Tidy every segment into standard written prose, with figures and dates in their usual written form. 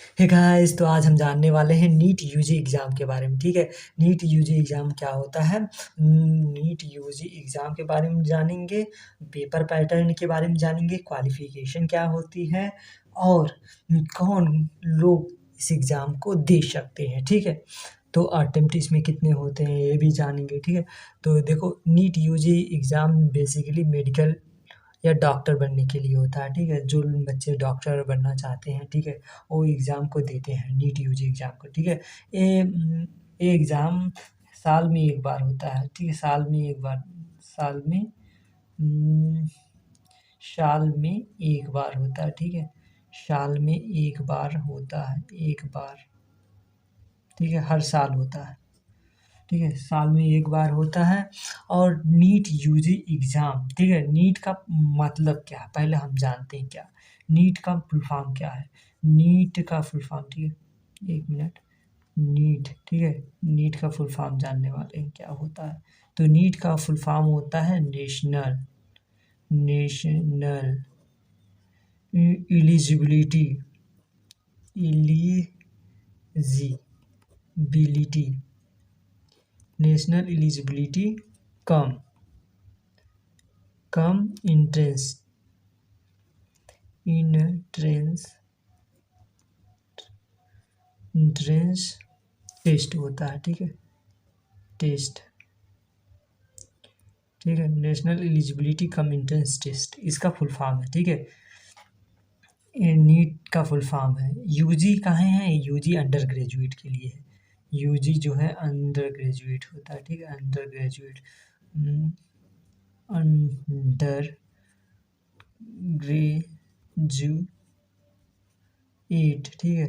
Hey guys, तो आज हम जानने वाले हैं नीट यूजी एग्ज़ाम के बारे में, ठीक है? नीट यूजी एग्ज़ाम क्या होता है? नीट यूजी एग्ज़ाम के बारे में जानेंगे, पेपर पैटर्न के बारे में जानेंगे, क्वालिफ़िकेशन क्या होती है और कौन लोग इस एग्ज़ाम को दे सकते हैं, ठीक है? तो अटेम्प्ट इसमें कितने होते हैं, ये भी जानेंगे, ठीक है? तो देखो, NEET UG exam basically medical या डॉक्टर बनने के लिए होता है, ठीक है? जो बच्चे डॉक्टर बनना चाहते हैं, ठीक है? वो एग्ज़ाम को देते हैं, नीट यूजी एग्ज़ाम को, ठीक है? ये एग्ज़ाम साल में 1 बार होता है, ठीक है? साल में उम, साल में 1 बार होता है, ठीक है? साल में 1 बार होता है, 1 बार, ठीक है? हर साल होता है। ठीक है, साल में 1 बार होता है और नीट यूजी एग्ज़ाम, ठीक है? नीट का मतलब क्या है? पहले हम जानते हैं क्या? नीट का फुल फॉर्म क्या है? नीट का फुल फॉर्म, ठीक है? 1 मिनट, नीट, ठीक है? नीट का फुल फॉर्म जानने वाले हैं क्या होता है? तो नीट का फुल फॉर्म होता है national national eligibility eligibility national eligibility cum cum entrance test होता है, ठीक है? टेस्ट, ठीक है? National eligibility cum entrance test इसका फुल फॉर्म है, ठीक है? ये नीट का फुल फॉर्म है। यूजी कहाँ है? यूजी अंडर ग्रेजुएट के लिए है। यूजी जो है अंडर ग्रेजुएट होता है, ठीक है? अंडर ग्रेजुएट अंडर ग्रेजुएट, ठीक है?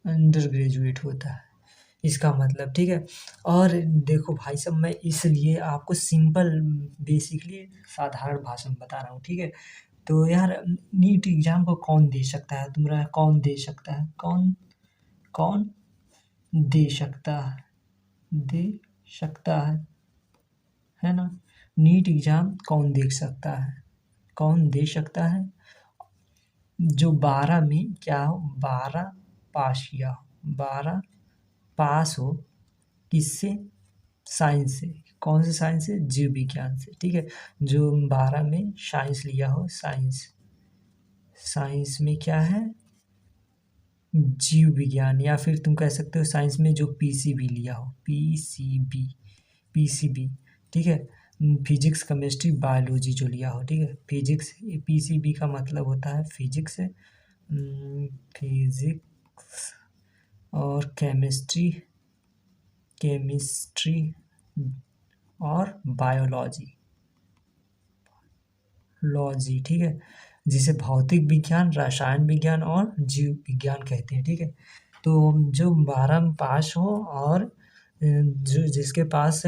अंडर ग्रेजुएट होता है इसका मतलब, ठीक है? और देखो भाई साहब, मैं इसलिए आपको सिंपल बेसिकली साधारण भाषा में बता रहा हूँ, ठीक है? तो यार, नीट एग्ज़ाम को कौन दे सकता है? कौन दे सकता है? कौन कौन दे सकता है? दे सकता है ना? नीट एग्ज़ाम कौन दे सकता है? कौन दे सकता है? जो 12 में क्या हो, 12 पास किया हो, 12 पास हो, किससे? साइंस से। कौन से साइंस से? जीव विज्ञान से, ठीक है? जो 12 में साइंस लिया हो, साइंस साइंस में क्या है? जीव विज्ञान, या फिर तुम कह सकते हो साइंस में जो पीसीबी लिया हो, पीसीबी, ठीक है? फिजिक्स केमिस्ट्री बायोलॉजी जो लिया हो, ठीक है? फिजिक्स, पीसीबी का मतलब होता है फिजिक्स, फिजिक्स और केमिस्ट्री और बायोलॉजी, ठीक है? जिसे भौतिक विज्ञान, रसायन विज्ञान और जीव विज्ञान कहते हैं, ठीक है? तो जो 12 में पास हो और जो जिसके पास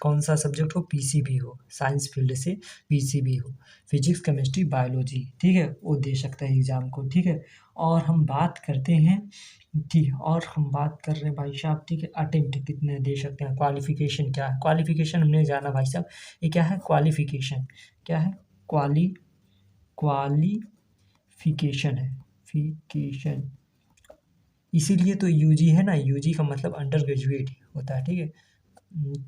कौन सा सब्जेक्ट हो, पीसीबी हो, साइंस फील्ड से पीसीबी हो, फिजिक्स केमिस्ट्री बायोलॉजी, ठीक है? वो दे सकता है एग्ज़ाम को, ठीक है? और हम बात करते हैं, ठीक है? और हम बात कर रहे हैं भाई साहब, ठीक है? अटेम्प्ट कितने दे सकते हैं, क्वालिफिकेशन क्या है? क्वालिफिकेशन हमने जाना भाई साहब, ये क्या है? क्वालिफिकेशन क्या है? क्वालिफिकेशन है, फिकेशन। इसीलिए तो यूजी है ना, यूजी का मतलब अंडर ग्रेजुएट होता है, ठीक है?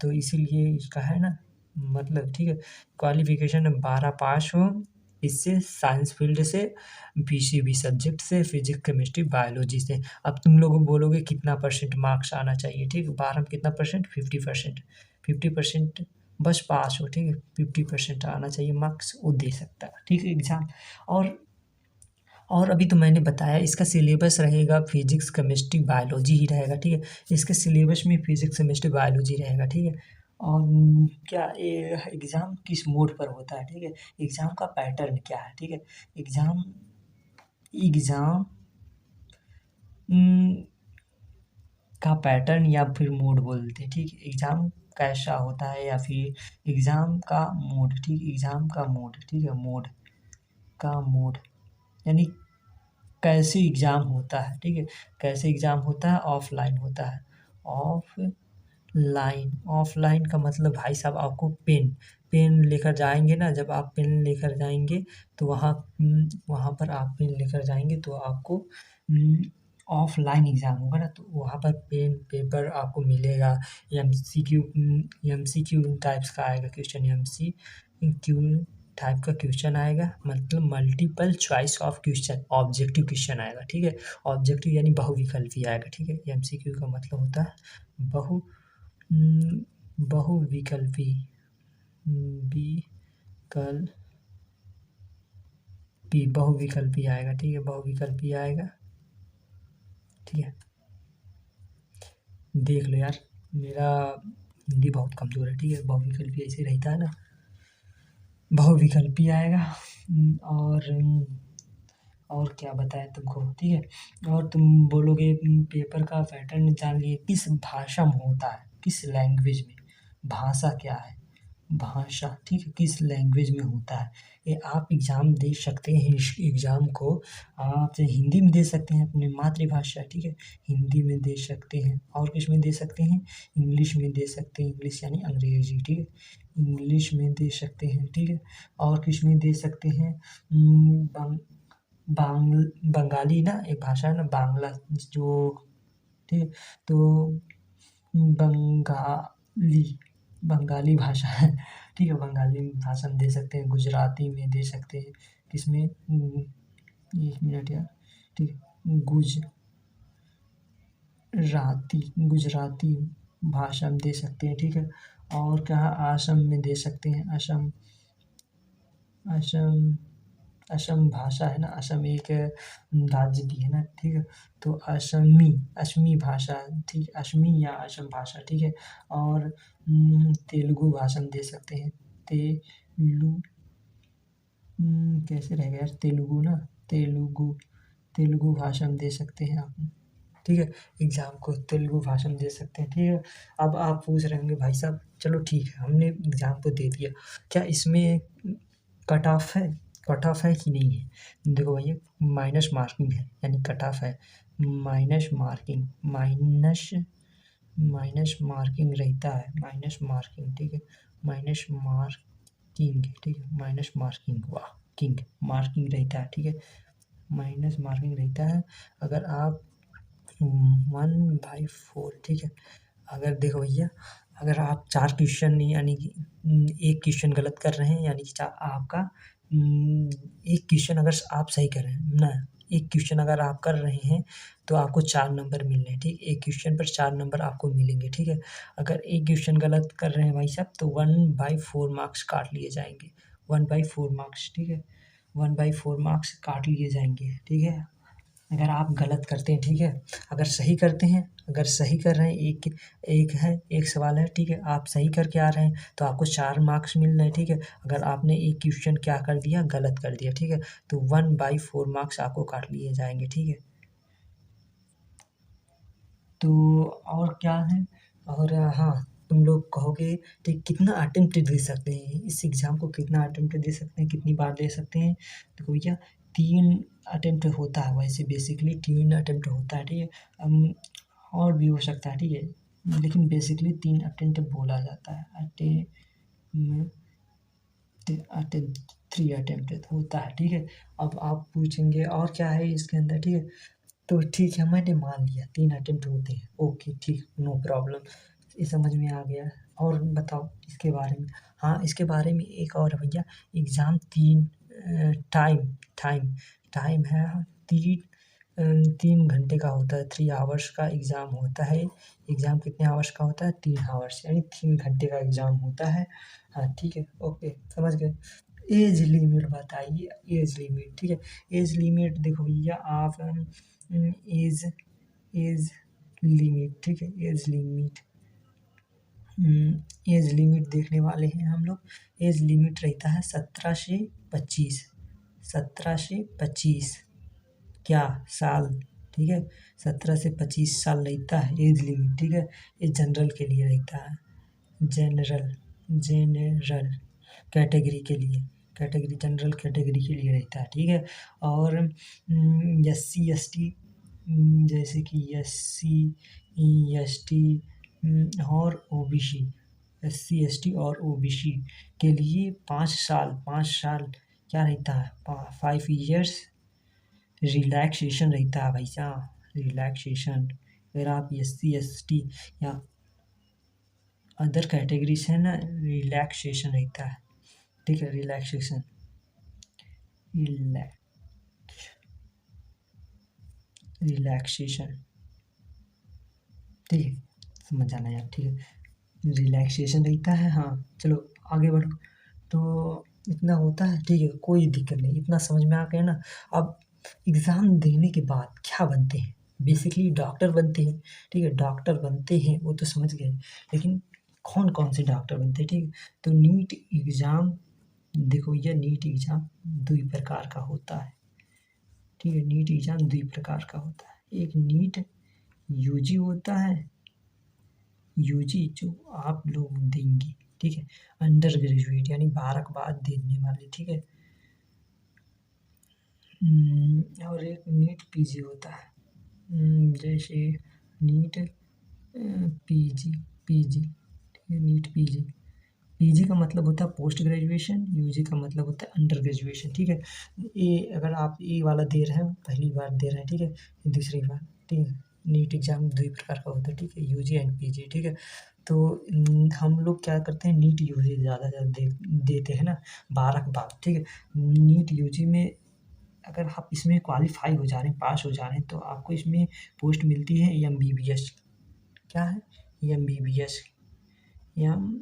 तो इसीलिए इसका है ना मतलब, ठीक है? क्वालिफिकेशन 12 पास हो, इससे साइंस फील्ड से, पीसीबी सब्जेक्ट से, फिजिक्स केमिस्ट्री बायोलॉजी से। अब तुम लोग बोलोगे कितना परसेंट मार्क्स आना चाहिए, ठीक है? 12 में कितना परसेंट? 50%। 50% बस पास हो, ठीक है? 50% आना चाहिए मार्क्स, वो दे सकता है, ठीक है, एग्ज़ाम। और और अभी तो मैंने बताया इसका सिलेबस रहेगा फिजिक्स केमिस्ट्री बायोलॉजी ही रहेगा, ठीक है? इसके सिलेबस में फिजिक्स केमिस्ट्री बायोलॉजी रहेगा, ठीक है? और क्या ये एग्ज़ाम किस मोड पर होता है, ठीक है? एग्ज़ाम का पैटर्न क्या है, ठीक है? एग्ज़ाम एग्ज़ाम उम, का पैटर्न या फिर मोड बोलते हैं, ठीक है? एग्ज़ाम कैसा होता है या फिर एग्ज़ाम का मोड, ठीक? एग्ज़ाम का मोड, ठीक है? मोड यानी कैसे एग्ज़ाम होता है, ठीक है? कैसे एग्ज़ाम होता है? ऑफ़लाइन होता है। ऑफ़लाइन का मतलब भाई साहब, आपको पेन लेकर जाएँगे ना, जब आप पेन लेकर जाएँगे तो वहाँ पर आप पेन लेकर जाएँगे तो आपको ऑफलाइन एग्ज़ाम होगा ना तो वहाँ पर पेन पेपर आपको मिलेगा। एमसीक्यू टाइप्स का आएगा क्वेश्चन, एमसीक्यू टाइप का क्वेश्चन आएगा, मतलब multiple choice of question, objective question आएगा, ठीक है। ऑब्जेक्टिव यानी बहुविकल्पी आएगा, ठीक है। एमसीक्यू का मतलब होता है बहुविकल्पी बहुविकल्पी आएगा, ठीक है, बहुविकल्पी आएगा, ठीक है। देख लो यार, मेरा हिंदी बहुत कमज़ोर है, ठीक है। बहुविकल्पी ऐसे रहता है ना, बहुविकल्पी आएगा। और क्या बताएं तुमको, ठीक है। और तुम बोलोगे पेपर का पैटर्न जान लिए, किस भाषा में होता है, किस लैंग्वेज में, भाषा क्या है, भाषा, ठीक है, किस लैंग्वेज में होता है। ये आप एग्ज़ाम दे सकते हैं, इस एग्ज़ाम को आप हिंदी में दे सकते हैं, अपनी मातृभाषा, ठीक है, हिंदी में दे सकते हैं, और किस में दे सकते हैं, इंग्लिश में दे सकते हैं, इंग्लिश यानी अंग्रेजी, ठीक है, इंग्लिश में दे सकते हैं, ठीक है। और किस में दे सकते हैं, बंगाली ना एक भाषा है ना, बांग्ला जो, ठीक है, तो बंगाली बंगाली भाषा है, ठीक है, बंगाली भाषा में दे सकते हैं, गुजराती में दे सकते हैं, किसमें, एक मिनट यार, ठीक है, गुजराती भाषा में दे सकते हैं, ठीक है। और क्या, असम में दे सकते हैं, असम असम असम भाषा है ना, असम एक राज्य भी है ना, ठीक है, तो असमी भाषा, ठीक है, असमी या असम भाषा, ठीक है। और तेलुगु भाषा में दे सकते हैं, तेलु कैसे रहेगा यार, तेलुगु भाषा में दे सकते हैं आप, ठीक है, एग्ज़ाम को तेलुगु भाषा में दे सकते हैं, ठीक है। अब आप पूछ रहे होंगे भाई साहब, चलो ठीक है, हमने एग्ज़ाम को दे दिया, क्या इसमें कट ऑफ है, कट ऑफ है कि नहीं है। देखो भैया, माइनस मार्किंग है, यानी कट ऑफ है, माइनस मार्किंग, माइनस मार्किंग रहता है, माइनस मार्किंग, ठीक है, माइनस मार्किंग, ठीक है, माइनस मार्किंग, वाह किंग मार्किंग रहता है, ठीक है, माइनस मार्किंग रहता है। अगर आप 1/4, ठीक है, अगर देखो भैया, अगर आप 4 क्वेश्चन यानी कि एक क्वेश्चन गलत कर रहे हैं, यानी कि आपका एक क्वेश्चन अगर आप सही कर रहे हैं ना, एक क्वेश्चन अगर आप कर रहे हैं तो आपको 4 नंबर मिलने हैं, ठीक, एक क्वेश्चन पर 4 नंबर आपको मिलेंगे, ठीक है। अगर एक क्वेश्चन गलत कर रहे हैं भाई साहब तो 1/4 मार्क्स काट लिए जाएंगे, 1/4 मार्क्स, ठीक है, 1/4 मार्क्स काट लिए जाएंगे, ठीक है। अगर आप गलत करते हैं, ठीक है, अगर सही करते हैं, अगर सही कर रहे हैं, एक सवाल है, ठीक है, आप सही करके आ रहे हैं तो आपको 4 मार्क्स मिल रहे हैं, ठीक है। अगर आपने एक क्वेश्चन क्या कर दिया, गलत कर दिया, ठीक है, तो 1/4 मार्क्स आपको काट लिए जाएंगे, ठीक है। तो और क्या है, और हाँ, तुम लोग कहोगे ठीक कितना अटेम्प्ट दे सकते हैं इस एग्ज़ाम को, कितना अटेम्प्ट दे सकते हैं, कितनी बार दे सकते हैं। देखो भैया, 3 अटेम्प्ट होता है, वैसे बेसिकली 3 अटेम्प्ट होता है, ठीक है। और भी हो सकता है, ठीक है, लेकिन बेसिकली 3 अटेम्प्ट बोला जाता है, अटेम्प्ट 3 अटेम्प्ट होता है, ठीक है। अब आप पूछेंगे और क्या है इसके अंदर, ठीक है, तो ठीक है, मैंने मान लिया 3 अटेम्प्ट होते हैं, ओके, ठीक, नो प्रॉब्लम, ये समझ में आ गया। और बताओ इसके बारे में, हाँ, इसके बारे में एक और है भैया, एग्ज़ाम 3 टाइम टाइम टाइम है, 3 घंटे का होता है, 3 आवर्स का एग्ज़ाम होता है। एग्ज़ाम कितने आवर्स का होता है, 3 आवर्स, यानी 3 घंटे का एग्ज़ाम होता है। हाँ, ठीक है, ओके, समझ गए। एज लिमिट बताइए, एज लिमिट, ठीक है, एज लिमिट देखो भैया, आप एज एज लिमिट, ठीक है, एज लिमिट देखने वाले हैं हम लोग। एज लिमिट रहता है 17 से 25, 17 से 25 क्या साल, ठीक है, 17 से 25 साल रहता है एज लिमिट, ठीक है। ये जनरल के लिए रहता है, जनरल कैटेगरी के लिए, जनरल कैटेगरी के लिए रहता है, ठीक है। और SC ST, जैसे कि SC ST और OBC, SC ST और OBC के लिए 5 साल क्या रहता है, 5 ईयर्स रिलैक्सेशन रहता है भाई साहब, रिलैक्सेशन। अगर आप SC ST या अदर कैटेगरी से है ना, रिलैक्सेशन रहता है, ठीक है, रिलैक्सेशन, रिलैक्सेशन, ठीक है, समझ जाना यार, ठीक है, रिलैक्सेशन रहता है। हाँ चलो आगे बढ़ो। तो इतना होता है, ठीक है, कोई दिक्कत नहीं, इतना समझ में आ गया ना। अब एग्ज़ाम देने के बाद क्या बनते हैं? बेसिकली डॉक्टर बनते हैं, ठीक है, डॉक्टर बनते हैं वो तो समझ गए, लेकिन कौन-कौन से डॉक्टर बनते हैं, ठीक है? तो नीट एग्ज़ाम, देखो यह नीट एग्ज़ाम 2 प्रकार का होता है, ठीक है, नीट एग्ज़ाम 2 प्रकार का होता है। एक नीट यूजी होता है, यूजी जो आप लोग देंगे, ठीक है, अंडर ग्रेजुएट यानी 12 के बाद देने वाले, ठीक है। और एक नीट पीजी होता है, जैसे नीट पीजी, पीजी, ठीक है, नीट पीजी। पीजी का मतलब होता है पोस्ट ग्रेजुएशन, यूजी का मतलब होता है अंडर ग्रेजुएशन, ठीक है। ये अगर आप ये वाला दे रहे हैं, पहली बार दे रहे हैं, ठीक है, दूसरी बार, ठीक है, नीट एग्ज़ाम 2 प्रकार का होता है, ठीक है, यूजी एंड पीजी, ठीक है। तो हम लोग क्या करते हैं, नीट यूजी ज़्यादा देते हैं ना 12 के बाद, ठीक है। नीट यूजी में अगर आप इसमें क्वालीफाई हो जा रहे हैं, पास हो जा रहे हैं, तो आपको इसमें पोस्ट मिलती है एमबीबीएस। क्या है? MBBS, MBBS,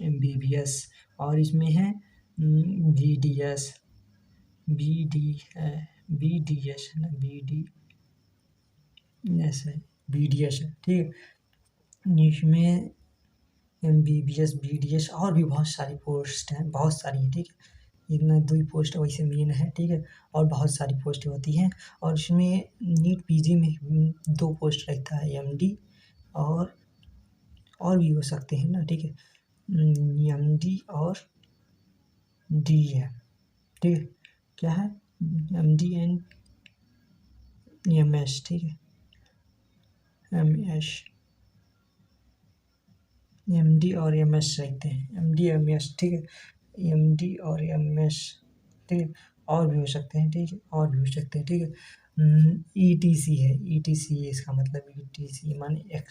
MBBS. और इसमें है बीडीएस, बीडी बीडीएस है ना, बीडीएस है, बीडीएस है, ठीक है। इसमें एमबीबीएस, बीडीएस और भी बहुत सारी पोस्ट हैं, बहुत सारी हैं, ठीक है। इतना 2 ही पोस्ट वैसे मेन है, ठीक है, और बहुत सारी पोस्टें होती हैं। और इसमें नीट पीजी में 2 पोस्ट रहता है, एमडी और भी हो सकते हैं ना, ठीक है, एमडी और डी है, ठीक है, क्या है, एमडी एंड एमएस, ठीक है, एमएस, एमडी और एमएस रहते हैं, एमडी एमएस, ठीक है, एमडी और एमएस, ठीक है, और भी हो सकते हैं, ठीक है, और भी हो सकते हैं, ठीक है। ईटीसी है, ईटीसी इसका मतलब, ईटीसी माने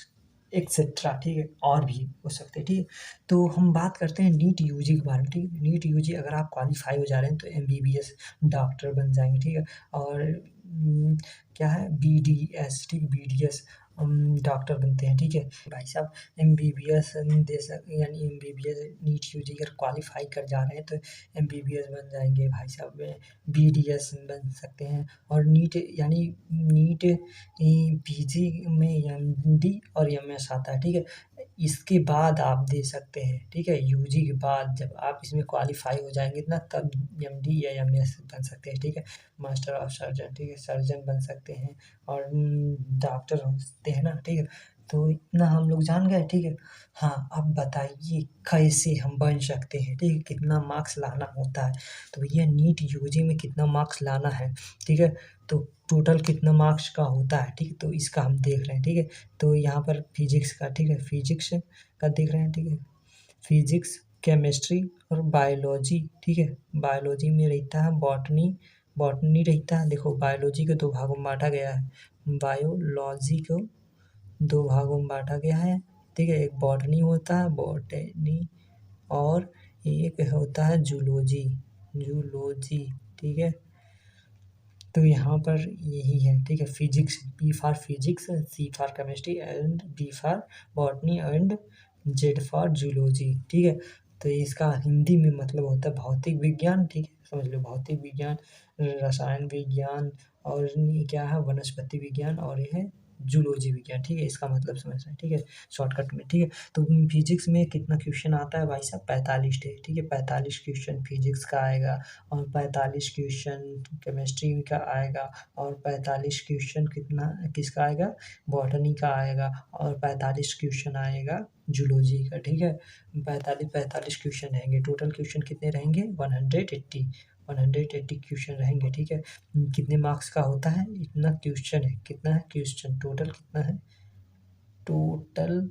एक्सेट्रा, ठीक है, और भी हो सकते हैं, ठीक है। तो हम बात करते हैं नीट यूजी के बारे में, ठीक है। नीट यूजी अगर आप क्वालीफाई हो जा रहे हैं तो एमबीबीएस डॉक्टर बन जाएंगे, ठीक है। और क्या है, बीडीएस, ठीक, बीडीएस डॉक्टर बनते हैं, ठीक है भाई साहब। एमबीबीएस दे सक यानी एमबीबीएस नीट यूजी अगर क्वालीफाई कर जा रहे हैं तो एमबीबीएस बन जाएंगे भाई साहब, बीडीएस बन सकते हैं। और नीट यानी नीट पीजी में एमडी और एमएस आता है, ठीक है। इसके बाद आप दे सकते हैं, ठीक है, यूजी के बाद जब आप इसमें क्वालीफाई हो जाएंगे ना, तब एमडी या एमएस बन सकते हैं, ठीक है। मास्टर ऑफ सर्जन, ठीक है, सर्जन बन सकते हैं और डॉक्टर हो सकते हैं ना, ठीक है। तो इतना हम लोग जान गए, ठीक है। हाँ अब बताइए कैसे हम बन सकते हैं, ठीक है, कितना मार्क्स लाना होता है। तो भैया नीट यूजी में कितना मार्क्स लाना है, ठीक है, तो टोटल कितना मार्क्स का होता है, ठीक है, तो इसका हम देख रहे हैं, ठीक है। तो यहाँ पर फिजिक्स का, ठीक है, फिजिक्स का देख रहे हैं, ठीक है, फिजिक्स, केमिस्ट्री और बायोलॉजी, ठीक है। बायोलॉजी में रहता है बॉटनी, बॉटनी रहता है, देखो बायोलॉजी को 2 भागों में बांटा गया है, बायोलॉजी को 2 भागों में बांटा गया है, ठीक है। एक बॉटनी होता है, बॉटनी, और एक होता है जूलॉजी, जूलॉजी, ठीक है। तो यहाँ पर यही है, ठीक है, physics, P for physics, C for chemistry and D for botany and Z for zoology, ठीक है। तो इसका हिंदी में मतलब होता है भौतिक विज्ञान, ठीक है, समझ लो भौतिक विज्ञान, रसायन विज्ञान, और ये क्या है, वनस्पति विज्ञान, और ये है जूलॉजी विज्ञान, ठीक है, इसका मतलब समझ रहे हैं, ठीक है, शॉर्टकट में, ठीक है। तो फिजिक्स में कितना क्वेश्चन आता है भाई साहब, 45 है, ठीक है, 45 क्वेश्चन फिजिक्स का आएगा, और 45 क्वेश्चन केमिस्ट्री का आएगा, और 45 क्वेश्चन कितना किसका आएगा, बॉटनी का आएगा, और 45 क्वेश्चन आएगा जूलॉजी का, ठीक है। 45 क्वेश्चन रहेंगे, टोटल क्वेश्चन कितने रहेंगे, 180 क्वेश्चन रहेंगे, ठीक है। कितने मार्क्स का होता है, इतना क्वेश्चन है, कितना है क्वेश्चन, टोटल कितना है, टोटल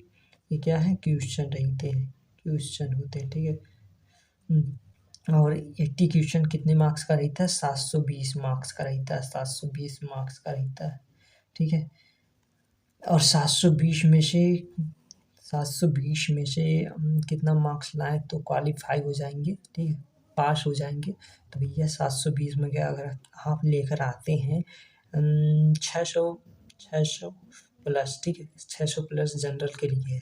ये क्या है, क्वेश्चन रहते हैं, क्वेश्चन होते हैं, ठीक है। और 80 क्वेश्चन कितने मार्क्स का रहता है? 720 मार्क्स का रहता है, 720 मार्क्स का रहता है, ठीक है। और 720 में से कितना मार्क्स लाएँ तो क्वालीफाई हो जाएंगे, ठीक है, पास हो जाएंगे। तो भैया 720 में क्या, अगर आप लेकर आते हैं 600 प्लस, ठीक है, 600 प्लस जनरल के लिए है,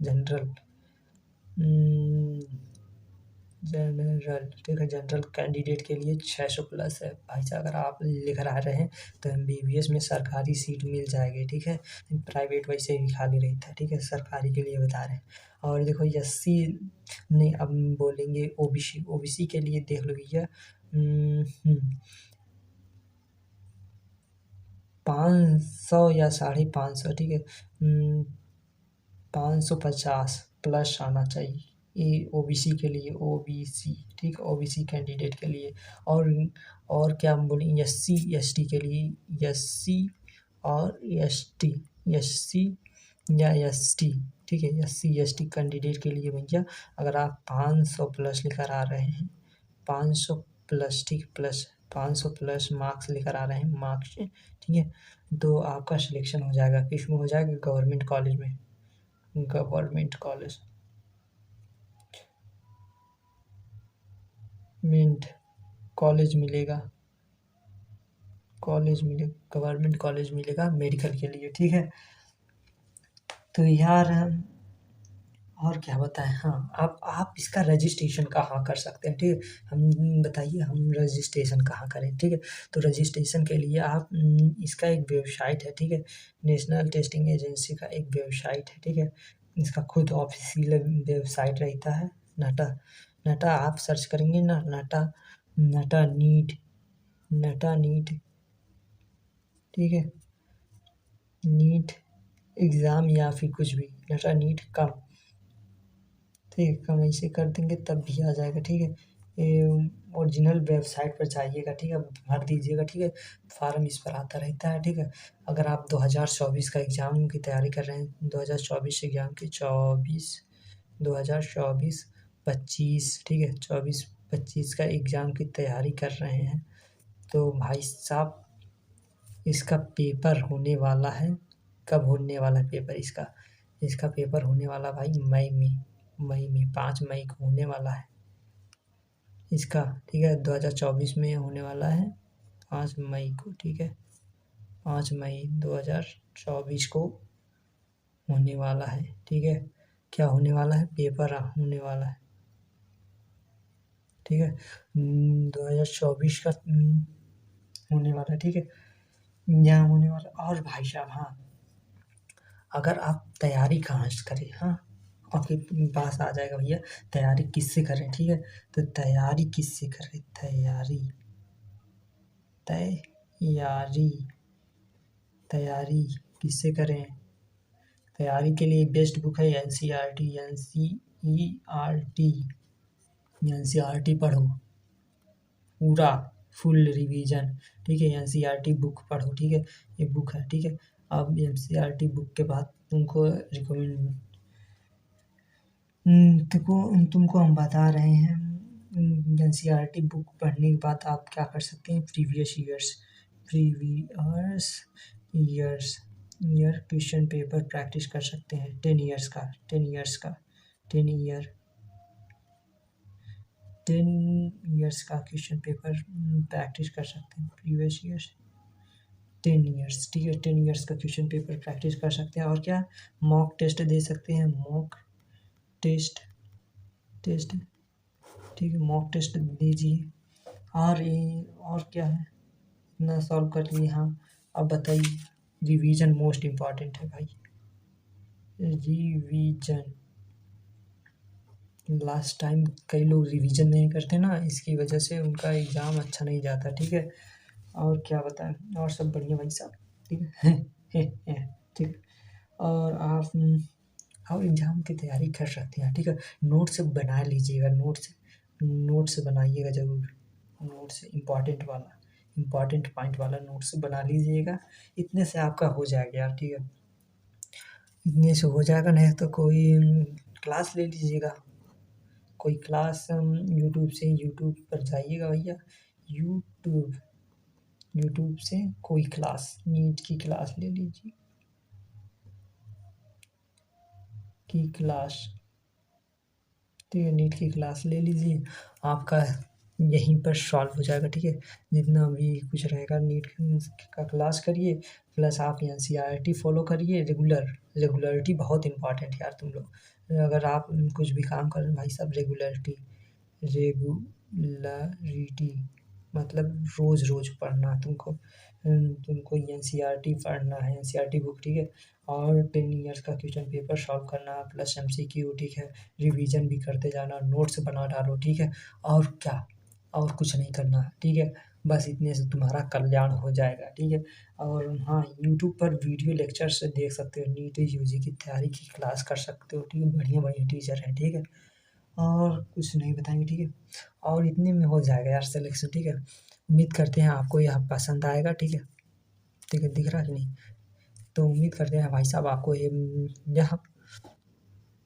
जनरल जनरल, ठीक है, जनरल कैंडिडेट के लिए 600 प्लस है भाई साहब। अगर आप लेकर आ रहे हैं तो एमबीबीएस में सरकारी सीट मिल जाएगी, ठीक है। प्राइवेट वैसे भी खाली रहता है, ठीक है, सरकारी के लिए बता रहे हैं। और देखो एससी नहीं, अब बोलेंगे ओबीसी, ओबीसी के लिए देख लो भैया 500 या 550, ठीक है, 550 प्लस आना चाहिए, ये ओबीसी के लिए, ओबीसी, ठीक है, ओबीसी कैंडिडेट के लिए। और क्या हम बोलें, एससी एसटी के लिए, एससी और एसटी, एससी या एसटी, ठीक है, एससी एसटी कैंडिडेट के लिए भैया अगर आप 500 प्लस लेकर आ रहे हैं, 500 प्लस, ठीक, प्लस 500 प्लस मार्क्स लेकर आ रहे हैं, मार्क्स, ठीक है, तो आपका सिलेक्शन हो जाएगा, किसमें हो जाएगा? गवर्नमेंट कॉलेज में, गवर्नमेंट कॉलेज, मिंट कॉलेज मिलेगा, गवर्नमेंट कॉलेज मिलेगा मेडिकल के लिए, ठीक है। तो यार और क्या बताएं, हाँ, आप इसका रजिस्ट्रेशन कहाँ कर सकते हैं, ठीक है, हम बताइए, हम रजिस्ट्रेशन कहाँ करें, ठीक है। तो रजिस्ट्रेशन के लिए आप इसका एक वेबसाइट है, ठीक है, नेशनल टेस्टिंग एजेंसी का एक वेबसाइट है, ठीक है, इसका खुद ऑफिशियल वेबसाइट रहता है, नाटा, नाटा आप सर्च करेंगे ना, नाटा, नाटा नीट, नाटा नीट, ठीक है, नीट एग्ज़ाम या फिर कुछ भी, नाटा नीट कम, ठीक है, कम ऐसे कर देंगे तब भी आ जाएगा, ठीक है। ये ओरिजिनल वेबसाइट पर जाइएगा, ठीक है, भर दीजिएगा, ठीक है, फार्म इस पर आता रहता है, ठीक है। अगर आप 2024 का एग्ज़ाम की तैयारी कर रहे हैं, 2024 एग्ज़ाम की 2024-25, ठीक है, 24-25 का एग्ज़ाम की तैयारी कर रहे हैं तो भाई साहब इसका पेपर होने वाला है, कब होने वाला है पेपर इसका? इसका पेपर होने वाला भाई मई में 5 मई को होने वाला है इसका, ठीक है, 2024 में होने वाला है 5 मई को, ठीक है, 5 मई 2024 को होने वाला है, ठीक है। क्या होने वाला है? पेपर होने वाला है, ठीक है, 2024 का होने वाला है, ठीक है, यहाँ होने वाला। और भाई साहब, हाँ, अगर आप तैयारी कहाँ से करें, हाँ, आपके पास आ जाएगा भैया, तैयारी किससे करें, ठीक है। तो तैयारी किससे करें, तैयारी तैयारी तैयारी किससे करें? तैयारी के लिए बेस्ट बुक है एनसीईआरटी, एनसीईआरटी पढ़ो, पूरा फुल रिवीजन, ठीक है, एनसीईआरटी बुक पढ़ो, ठीक है, ये बुक है, ठीक है। अब एनसीईआरटी बुक के बाद तुमको रिकमेंड तुमको हम बता रहे हैं, एनसीईआरटी बुक पढ़ने के बाद आप क्या कर सकते हैं, previous year question paper practice कर सकते हैं, 10 ईयर्स का क्वेश्चन पेपर प्रैक्टिस कर सकते हैं, प्रीवियस ईयर्स 10 ईयर्स, ठीक है, 10 ईयर्स का क्वेश्चन पेपर प्रैक्टिस कर सकते हैं। और क्या, मॉक टेस्ट दे सकते हैं, मॉक टेस्ट, ठीक है, मॉक टेस्ट दीजिए। और क्या है, इतना सॉल्व कर लिए, हाँ। अब बताइए, रिवीजन मोस्ट इम्पॉर्टेंट है भाई, रिवीजन। लास्ट टाइम कई लोग रिवीजन नहीं करते ना, इसकी वजह से उनका एग्ज़ाम अच्छा नहीं जाता, ठीक है। और क्या बताएं, और सब बढ़िया भाई साहब, ठीक है ठीक। और आप एग्ज़ाम की तैयारी कर सकते हैं, ठीक है, नोट्स बना लीजिएगा, नोट्स बनाइएगा ज़रूर, नोट्स इम्पॉर्टेंट पॉइंट वाला नोट्स बना लीजिएगा, इतने से आपका हो जाएगा यार, ठीक है, इतने से हो जाएगा, नहीं तो कोई क्लास ले लीजिएगा, कोई क्लास यूट्यूब पर जाइएगा भैया, यूट्यूब यूट्यूब से कोई क्लास, नीट की क्लास ले लीजिए, की क्लास, ठीक है, नीट की क्लास ले लीजिए, आपका यहीं पर सॉल्व हो जाएगा, ठीक है। जितना भी कुछ रहेगा नीट का क्लास करिए, प्लस आप एनसीईआरटी फॉलो करिए, रेगुलरिटी बहुत इंपॉर्टेंट है यार तुम लोग। अगर आप कुछ भी काम कर रहे हैं भाई साहब, रेगुलरिटी मतलब रोज़ रोज़ पढ़ना तुमको, तुमको एनसीईआरटी पढ़ना है, एनसीईआरटी बुक, ठीक है। और 10 ईयर्स का क्वेश्चन पेपर सॉल्व करना प्लस एमसीक्यू, ठीक है। रिवीजन भी करते जाना, नोट्स बना डालो, ठीक है। और क्या, और कुछ नहीं करना है, ठीक है। बस इतने से तुम्हारा कल्याण हो जाएगा, ठीक है। और हाँ, यूट्यूब पर वीडियो लेक्चर्स देख सकते हो, नीट यूजी की तैयारी की क्लास कर सकते हो, ठीक है। बढ़िया बढ़िया टीचर हैं, ठीक है। और कुछ नहीं बताएंगे, ठीक है। और इतने में हो जाएगा यार सिलेक्शन, ठीक है। उम्मीद करते हैं आपको यह पसंद आएगा, ठीक है। ठीक है, दिख रहा है कि नहीं? तो उम्मीद करते हैं भाई साहब आपको ये यह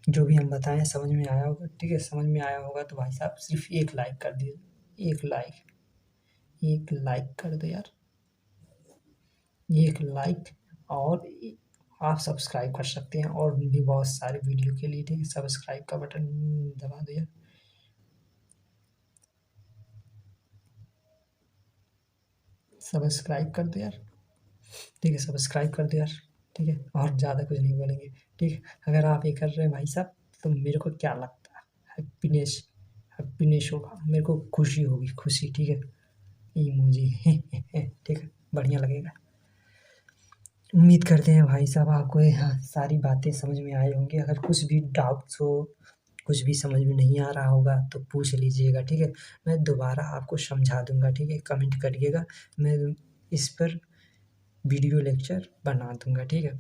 जो भी हम बताएं समझ में आया होगा, ठीक है। समझ में आया होगा तो भाई साहब सिर्फ एक लाइक कर दीजिए, एक लाइक कर दो यार, एक लाइक। और आप सब्सक्राइब कर सकते हैं और भी बहुत सारे वीडियो के लिए, ठीक है। सब्सक्राइब का बटन दबा दो यार, सब्सक्राइब कर दो यार, ठीक है। सब्सक्राइब कर दो यार, ठीक है। और ज़्यादा कुछ नहीं बोलेंगे, ठीक है। अगर आप ये कर रहे हैं भाई साहब तो मेरे को क्या लगता है, हैप्पीनेस हैप्पीनेस होगा, मेरे को खुशी होगी, खुशी, ठीक है। इमोजी ठीक है, बढ़िया लगेगा। उम्मीद करते हैं भाई साहब आपको यहाँ सारी बातें समझ में आई होंगी। अगर कुछ भी डाउट्स हो, कुछ भी समझ में नहीं आ रहा होगा तो पूछ लीजिएगा, ठीक है। मैं दोबारा आपको समझा दूंगा, ठीक है। कमेंट करिएगा, मैं इस पर वीडियो लेक्चर बना दूंगा, ठीक है।